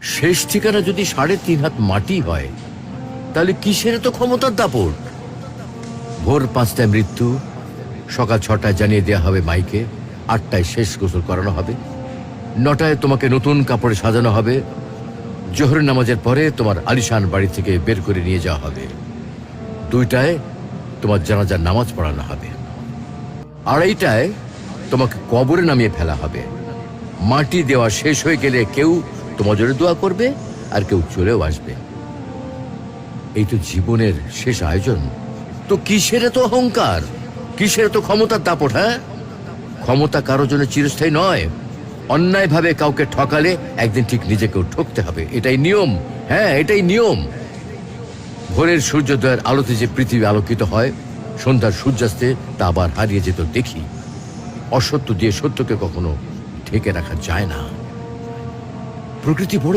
শেষ ঠিকানা যদি 3.5 হাত মাটি হয়, তাহলে কিসের তো ক্ষমতার দাপট? ভোর 5টায় মৃত্যু, সকাল 6টায় জানিয়ে দেওয়া হবে মাইকে, 8টায় শেষ গোসল করানো হবে, 9টায় তোমাকে নতুন কাপড়ে সাজানো হবে, জোহরের নামাজের পরে তোমার আলিশান বাড়ি থেকে বের করে নিয়ে যাওয়া হবে, 2টায় তোমার জানাজার নামাজ পড়ানো হবে, 2:30টায় তোমাকে কবরে নামিয়ে ফেলা হবে। মাটি দেওয়া শেষ হয়ে গেলে কেউ তোমার জন্য দোয়া করবে, আর কেউ চলেও আসবে। এই তো জীবনের শেষ আয়োজন। তো কিসের তো অহংকার, কিসের তো ক্ষমতার দাপট? হ্যাঁ, ক্ষমতা কারোর জন্য চিরস্থায়ী নয়। অন্যায়ভাবে কাউকে ঠকালে একদিন ঠিক নিজেকেও ঠকতে হবে, এটাই নিয়ম। হ্যাঁ, এটাই নিয়ম। ভোরের সূর্যোদয়ের আলোতে যে পৃথিবী আলোকিত হয়, সন্ধ্যার সূর্যাস্তে তা আবার হারিয়ে যেত দেখি। অসত্য দিয়ে সত্যকে কখনো ঢেকে রাখা যায় না। প্রকৃতি বড়